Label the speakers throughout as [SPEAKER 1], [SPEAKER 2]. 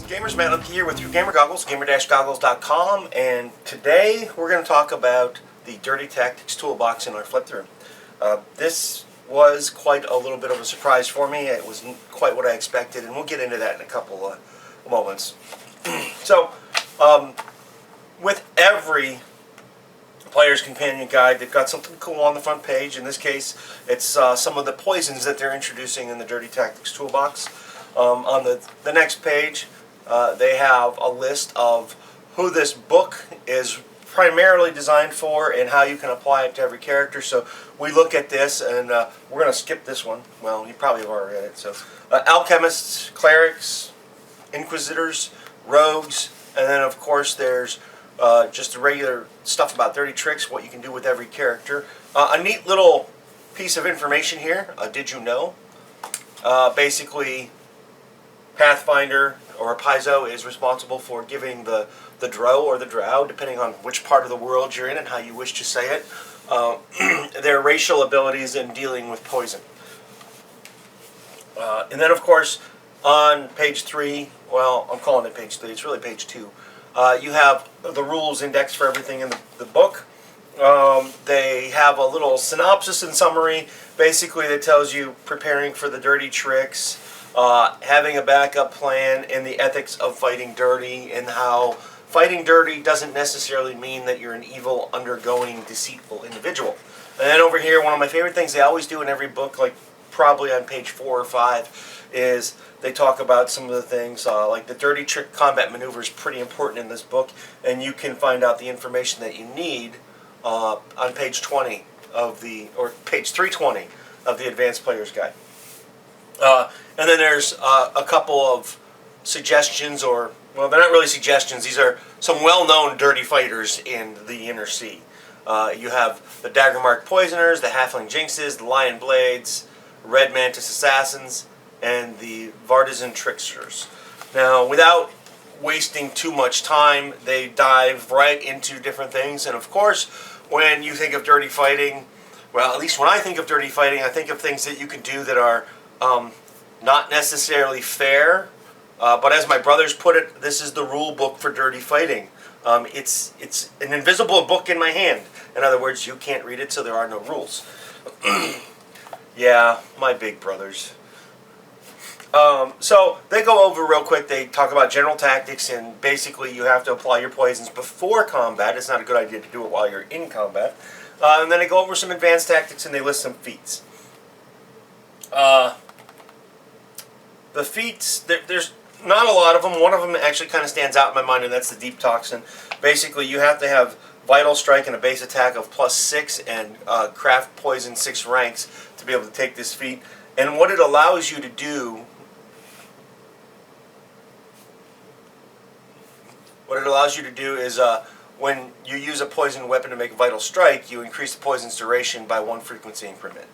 [SPEAKER 1] Gamers, Matt Lemke here with your Gamer Goggles, gamer-goggles.com, and today we're going to talk about the Dirty Tactics Toolbox in our flip through. This was quite a little bit of a surprise for me. It wasn't quite what I expected, and we'll get into that in a couple of moments. So, with every Player's Companion Guide, they've got something cool on the front page. In this case, it's some of the poisons that they're introducing in the Dirty Tactics Toolbox. On the next page, they have a list of who this book is primarily designed for and how you can apply it to every character. So we look at this, and we're going to skip this one. Well, you probably have already read it. So alchemists, clerics, inquisitors, rogues, and then of course there's just the regular stuff about dirty tricks, what you can do with every character. A neat little piece of information here. Did you know? Basically, Pathfinder or a Paizo is responsible for giving the drow or the drow, depending on which part of the world you're in and how you wish to say it, their racial abilities in dealing with poison. And then, of course, on page 3, well, I'm calling it page 3, it's really page 2, you have the rules index for everything in the book. They have a little synopsis and summary, basically, that tells you preparing for the dirty tricks, having a backup plan, and the ethics of fighting dirty, and how fighting dirty doesn't necessarily mean that you're an evil, undergoing, deceitful individual. And then over here, one of my favorite things they always do in every book, like probably on page 4 or 5, is they talk about some of the things, like the dirty trick combat maneuver is pretty important in this book, and you can find out the information that you need on page 20 of or page 320 of the Advanced Player's Guide. And then there's a couple of suggestions, or, well, they're not really suggestions. These are some well-known dirty fighters in the Inner Sea. You have the Daggermark Poisoners, the Halfling Jinxes, the Lion Blades, Red Mantis Assassins, and the Vartisan Tricksters. Now, without wasting too much time, they dive right into different things. And of course, when you think of dirty fighting, well, at least when I think of dirty fighting, I think of things that you can do that are not necessarily fair, but as my brothers put it, this is the rule book for dirty fighting. It's an invisible book in my hand. In other words, you can't read it, so there are no rules. Yeah, my big brothers. So they go over real quick. They talk about general tactics, and basically you have to apply your poisons before combat. It's not a good idea to do it while you're in combat. And then they go over some advanced tactics, and they list some feats. The feats, there's not a lot of them. One of them actually kind of stands out in my mind, and that's the Deep Toxin. Basically, you have to have Vital Strike and a base attack of +6 and Craft Poison 6 ranks to be able to take this feat. And what it allows you to do, is when you use a poison weapon to make Vital Strike, you increase the poison's duration by 1 frequency increment,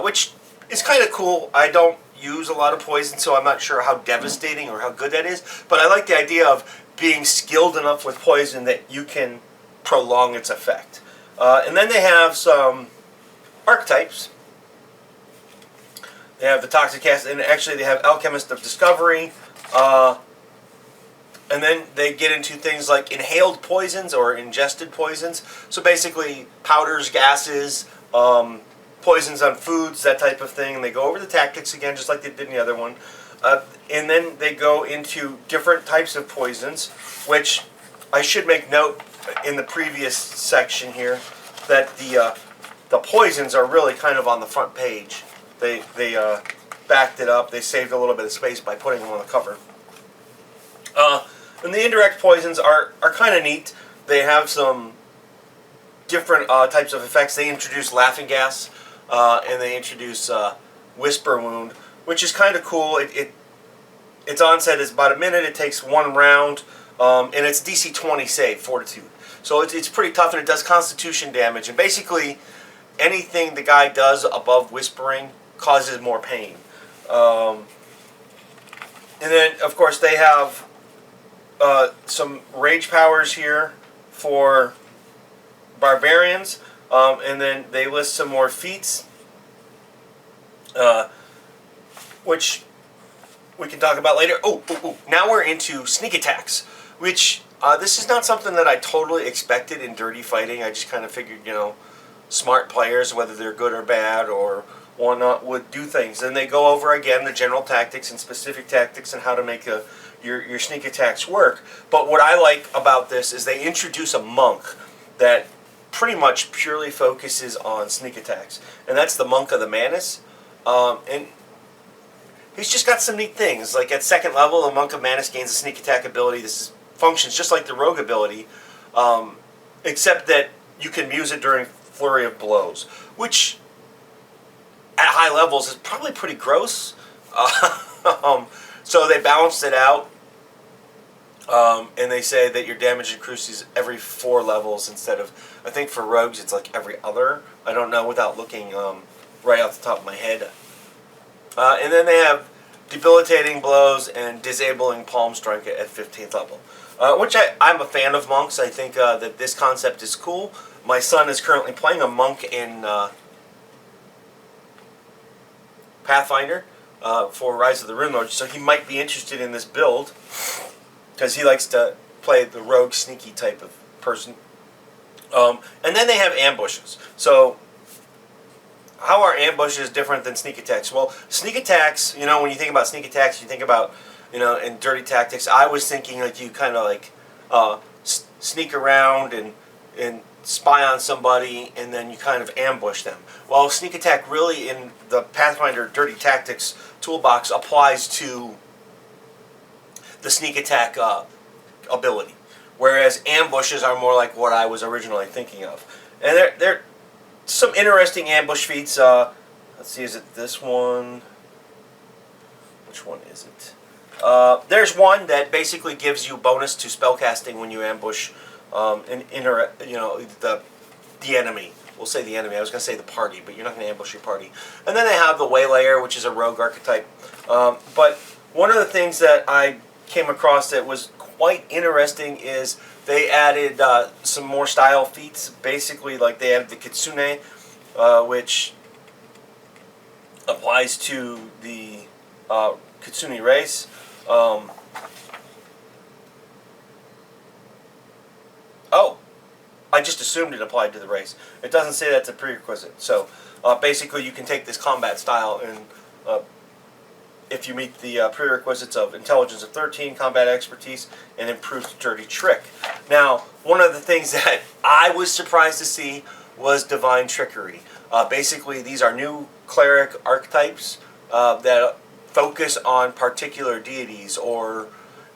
[SPEAKER 1] which is kind of cool. I don't use a lot of poison, so I'm not sure how devastating or how good that is, but I like the idea of being skilled enough with poison that you can prolong its effect. And then they have some archetypes. They have the Toxic Cast, and actually they have Alchemist of Discovery, and then they get into things like inhaled poisons or ingested poisons. So basically powders, gases, poisons on foods, that type of thing. And they go over the tactics again, just like they did in the other one. And then they go into different types of poisons, which I should make note in the previous section here that the poisons are really kind of on the front page. They backed it up. They saved a little bit of space by putting them on the cover. And the indirect poisons are kind of neat. They have some different types of effects. They introduce Laughing Gas, and they introduce Whisper Wound, which is kind of cool. Its onset is about a minute. It takes 1 round, and it's DC 20 save, Fortitude. So it's pretty tough, and it does Constitution damage. And basically, anything the guy does above Whispering causes more pain. And then, of course, they have some rage powers here for barbarians, and then they list some more feats, which we can talk about later. Now we're into sneak attacks, which this is not something that I totally expected in Dirty Fighting. I just kind of figured, smart players, whether they're good or bad or whatnot, would do things. And they go over again the general tactics and specific tactics and how to make your sneak attacks work. But what I like about this is they introduce a monk that pretty much purely focuses on sneak attacks, and that's the Monk of the Manus. And he's just got some neat things. Like at second level, the Monk of Manus gains a sneak attack ability. Functions just like the Rogue ability, except that you can use it during Flurry of Blows, which at high levels is probably pretty gross. So they balanced it out, and they say that your damage increases every 4 levels instead of, I think for rogues it's like every other. I don't know without looking right off the top of my head. And then they have debilitating blows and disabling palm strike at 15th level, which I'm a fan of monks. I think that this concept is cool. My son is currently playing a monk in Pathfinder for Rise of the Rune Lord, so he might be interested in this build because he likes to play the rogue sneaky type of person. And then they have ambushes. So how are ambushes different than sneak attacks? Well, sneak attacks, when you think about sneak attacks, you think about, in Dirty Tactics, I was thinking like you kind of like sneak around and spy on somebody and then you kind of ambush them. Well, sneak attack really in the Pathfinder Dirty Tactics Toolbox applies to the sneak attack ability, whereas ambushes are more like what I was originally thinking of. And they're some interesting ambush feats. Let's see, is it this one? Which one is it? There's one that basically gives you bonus to spellcasting when you ambush the enemy. We'll say the enemy. I was going to say the party, but you're not going to ambush your party. And then they have the Waylayer, which is a rogue archetype. But one of the things that I came across that was quite interesting is they added some more style feats. Basically, like they have the Kitsune, which applies to the Kitsune race. I just assumed it applied to the race. It doesn't say that's a prerequisite. So basically you can take this combat style and if you meet the prerequisites of intelligence of 13, combat expertise, and improved dirty trick. Now, one of the things that I was surprised to see was divine trickery. Basically, these are new cleric archetypes that focus on particular deities, or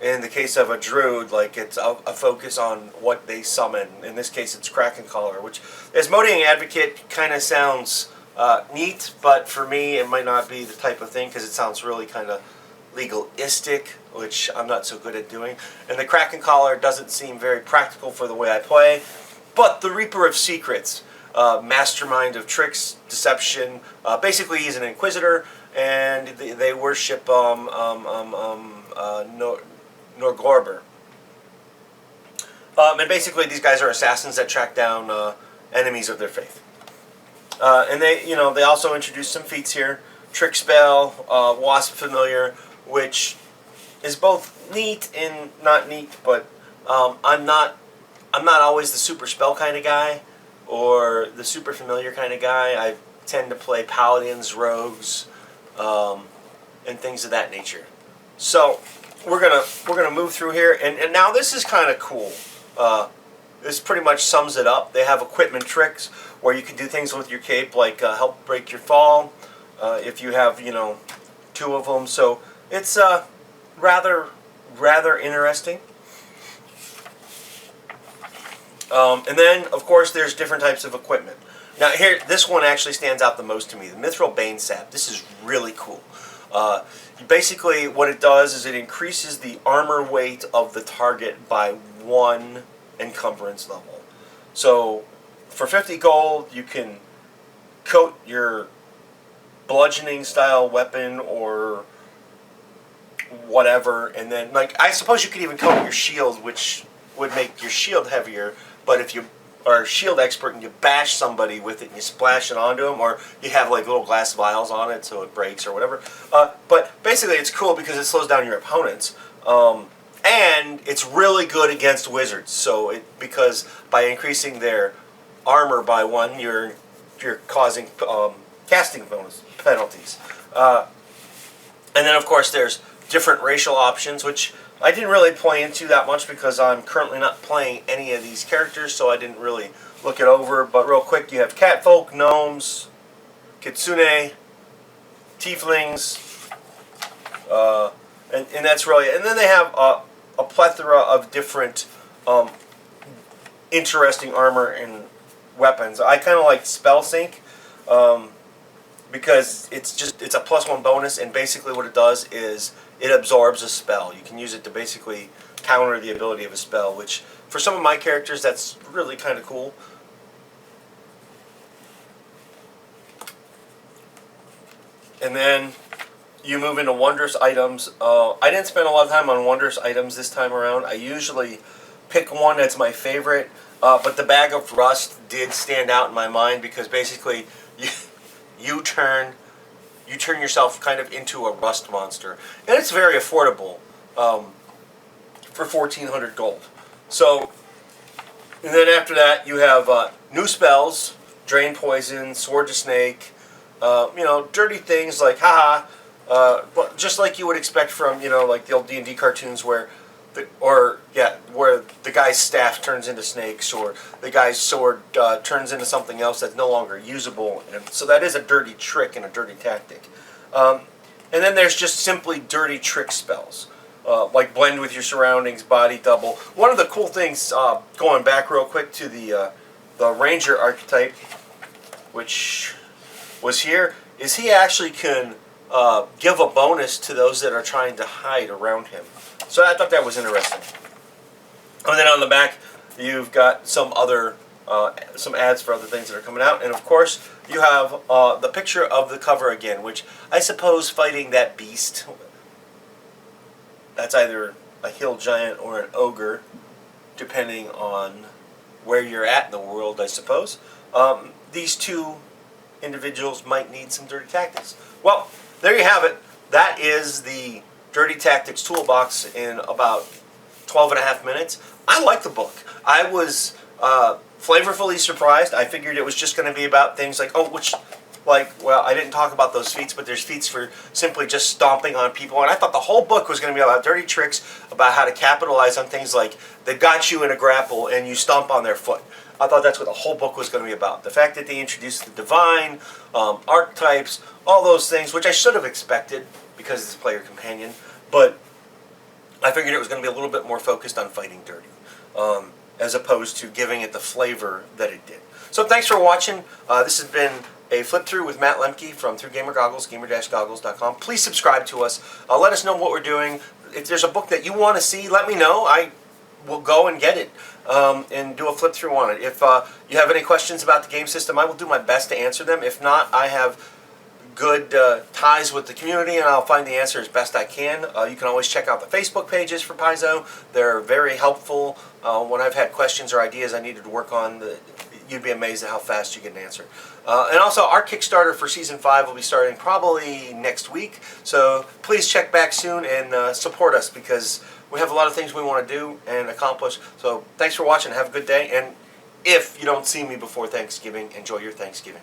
[SPEAKER 1] in the case of a druid, like it's a focus on what they summon. In this case, it's Kraken Caller, which, as Modding Advocate, kind of sounds neat, but for me, it might not be the type of thing because it sounds really kind of legalistic, which I'm not so good at doing. And the Kraken Caller doesn't seem very practical for the way I play. But the Reaper of Secrets, mastermind of tricks, deception. Basically, he's an inquisitor, and they worship Norgorber. And basically, these guys are assassins that track down enemies of their faith. And they also introduced some feats here: Trick Spell, Wasp Familiar, which is both neat and not neat. But I'm not always the super spell kind of guy or the super familiar kind of guy. I tend to play paladins, rogues, and things of that nature. So we're gonna move through here, and now this is kind of cool. This pretty much sums it up. They have equipment tricks where you can do things with your cape, like help break your fall, if you have 2 of them. So it's rather interesting. And then, of course, there's different types of equipment. Now, here, this one actually stands out the most to me, the Mithril Bane Sap. This is really cool. Basically, what it does is it increases the armor weight of the target by 1 encumbrance level. So, for 50 gold, you can coat your bludgeoning style weapon or whatever, and then, I suppose you could even coat your shield, which would make your shield heavier. But if you or shield expert and you bash somebody with it and you splash it onto them, or you have like little glass vials on it so it breaks or whatever. But basically it's cool because it slows down your opponents. And it's really good against wizards. So because by increasing their armor by 1, you're causing casting bonus penalties. And then of course there's different racial options, which I didn't really play into that much because I'm currently not playing any of these characters, so I didn't really look it over. But real quick, you have catfolk, gnomes, kitsune, tieflings, and that's really it. And then they have a plethora of different interesting armor and weapons. I kind of like spell sync because it's a +1 bonus, and basically what it does is it absorbs a spell. You can use it to basically counter the ability of a spell, which for some of my characters that's really kind of cool. And then you move into wondrous items. I didn't spend a lot of time on wondrous items this time around. I usually pick one that's my favorite, but the bag of rust did stand out in my mind because basically you turn yourself kind of into a rust monster, and it's very affordable for 1,400 gold. So, and then after that you have new spells: drain poison, sword to snake. Dirty things like haha. Just like you would expect from like the old D&D cartoons where the guy's staff turns into snakes, or the guy's sword turns into something else that's no longer usable, and so that is a dirty trick and a dirty tactic. And then there's just simply dirty trick spells, like blend with your surroundings, body double. One of the cool things, going back real quick to the ranger archetype, which was here, is he actually can give a bonus to those that are trying to hide around him. So I thought that was interesting. And then on the back, you've got some ads for other things that are coming out. And of course, you have the picture of the cover again, which I suppose fighting that beast, that's either a hill giant or an ogre, depending on where you're at in the world, I suppose. These two individuals might need some dirty tactics. Well, there you have it. That is the Dirty Tactics Toolbox in about 12.5 minutes. I like the book. I was flavorfully surprised. I figured it was just going to be about things like, I didn't talk about those feats, but there's feats for simply just stomping on people. And I thought the whole book was going to be about dirty tricks, about how to capitalize on things like they got you in a grapple and you stomp on their foot. I thought that's what the whole book was going to be about. The fact that they introduced the divine, archetypes, all those things, which I should have expected because it's a player companion, but I figured it was going to be a little bit more focused on fighting dirty, as opposed to giving it the flavor that it did. So thanks for watching. This has been a flip through with Matt Lemke from Through Gamer Goggles, gamer-goggles.com. Please subscribe to us. Let us know what we're doing. If there's a book that you want to see, let me know. I will go and get it and do a flip through on it. If you have any questions about the game system, I will do my best to answer them. If not, I have good ties with the community, and I'll find the answer as best I can. You can always check out the Facebook pages for Paizo. They're very helpful. When I've had questions or ideas I needed to work on, you'd be amazed at how fast you get an answer. And also, our Kickstarter for Season 5 will be starting probably next week, so please check back soon and support us, because we have a lot of things we want to do and accomplish. So thanks for watching. Have a good day, and if you don't see me before Thanksgiving, enjoy your Thanksgiving.